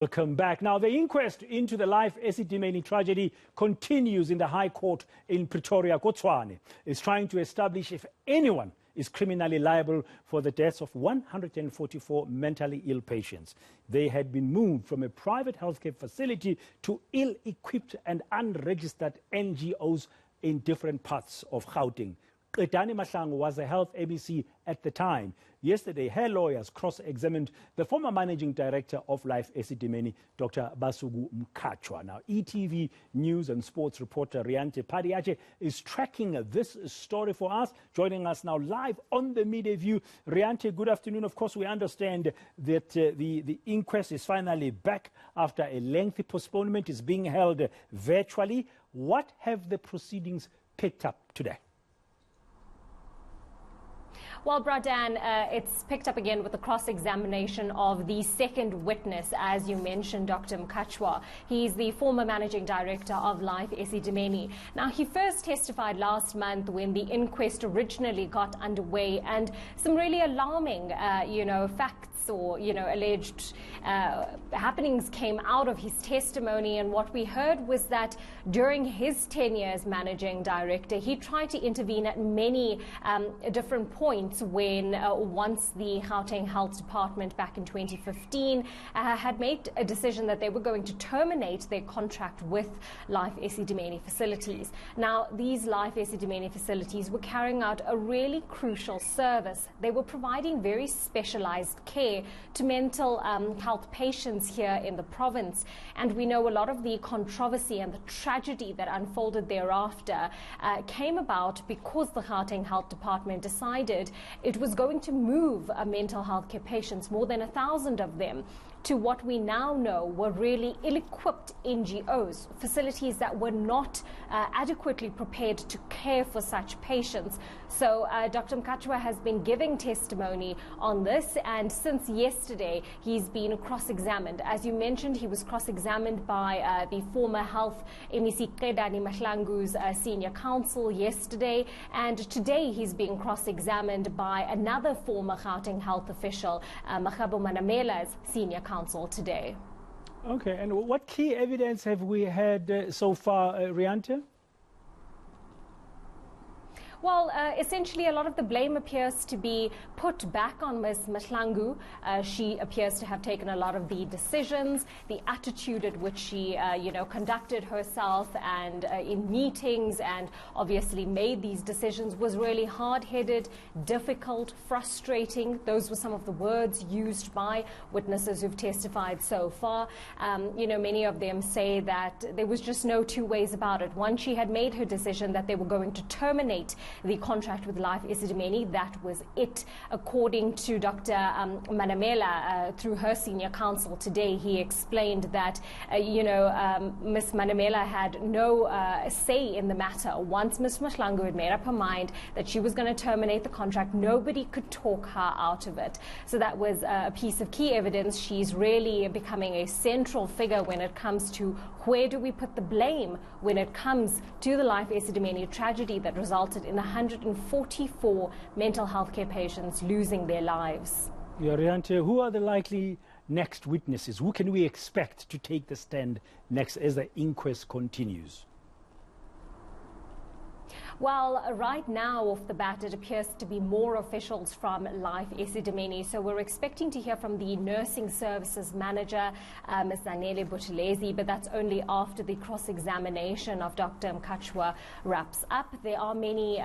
Welcome back. Now, the inquest into the Life Esidimeni tragedy continues in the High Court in Pretoria. Kotswane is trying to establish if anyone is criminally liable for the deaths of 144 mentally ill patients. They had been moved from a private healthcare facility to ill-equipped and unregistered NGOs in different parts of Gauteng. Rianté Padayachee was a health ABC at the time. Yesterday, her lawyers cross-examined the former managing director of Life Esidimeni, Dr. Basuku Mkhatshwa. Now, ETV News and Sports reporter Rianté Padayachee is tracking this story for us, joining us now live on the Media View. Rianté, good afternoon. Of course, we understand that the inquest is finally back after a lengthy postponement. Is being held virtually. What have the proceedings picked up today? Well, Bradan, it's picked up again with the cross-examination of the second witness, as you mentioned, Dr. Mkhatshwa. He's the former managing director of Life Esidimeni. Now, he first testified last month when the inquest originally got underway, and some really alarming, facts or, alleged happenings came out of his testimony. And what we heard was that during his tenure as managing director, he tried to intervene at many different points when once the Gauteng Health Department back in 2015 had made a decision that they were going to terminate their contract with Life Esidimeni facilities. Now, these Life Esidimeni facilities were carrying out a really crucial service. They were providing very specialized care to mental health patients here in the province. And we know a lot of the controversy and the tragedy that unfolded thereafter came about because the Gauteng Health Department decided it was going to move mental health care patients, more than 1,000 of them, to what we now know were really ill-equipped NGOs, facilities that were not adequately prepared to care for such patients. So Dr. Mkhatshwa has been giving testimony on this, and since yesterday he's been cross-examined. As you mentioned, he was cross-examined by the former health MEC Mahlangu's senior counsel yesterday, and today he's being cross-examined by another former Gauteng health official, Manamela's senior counsel today. Okay, and what key evidence have we had so far, Rianté? Well, essentially, a lot of the blame appears to be put back on Ms. Mahlangu. She appears to have taken a lot of the decisions, the attitude at which she, conducted herself and in meetings and obviously made these decisions was really hard-headed, difficult, frustrating. Those were some of the words used by witnesses who've testified so far. Many of them say that there was just no two ways about it. Once she had made her decision that they were going to terminate the contract with Life Esidimeni, that was it. According to Dr. Manamela, through her senior counsel today, he explained that, Ms. Manamela had no say in the matter. Once Ms. Mahlangu had made up her mind that she was going to terminate the contract, nobody could talk her out of it. So that was a piece of key evidence. She's really becoming a central figure when it comes to where do we put the blame when it comes to the Life Esidimeni tragedy that resulted in 144 mental health care patients losing their lives. Yeah, Rianté, who are the likely next witnesses? Who can we expect to take the stand next as the inquest continues? Well, right now, off the bat, it appears to be more officials from Life Esidimeni. So we're expecting to hear from the nursing services manager, Ms. Zanele Buthelezi, but that's only after the cross-examination of Dr. Mkhatshwa wraps up. There are many,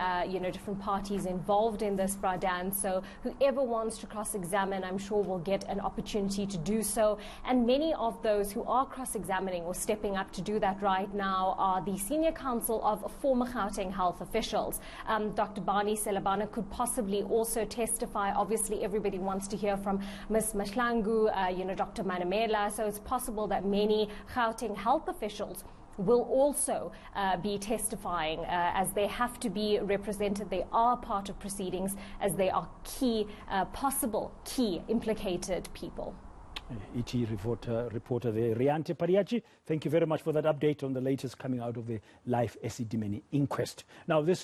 different parties involved in this, Bradan. So whoever wants to cross-examine, I'm sure will get an opportunity to do so. And many of those who are cross-examining or stepping up to do that right now are the senior counsel of former Gauteng health officials. Dr. Barney Selabana could possibly also testify. Obviously, everybody wants to hear from Ms. Mahlangu, Dr. Manamela. So it's possible that many Gauteng health officials will also be testifying as they have to be represented. They are part of proceedings as they are possible key implicated people. ET reporter there, Rianté Padayachee, thank you very much for that update on the latest coming out of the Life Esidimeni inquest. Now, this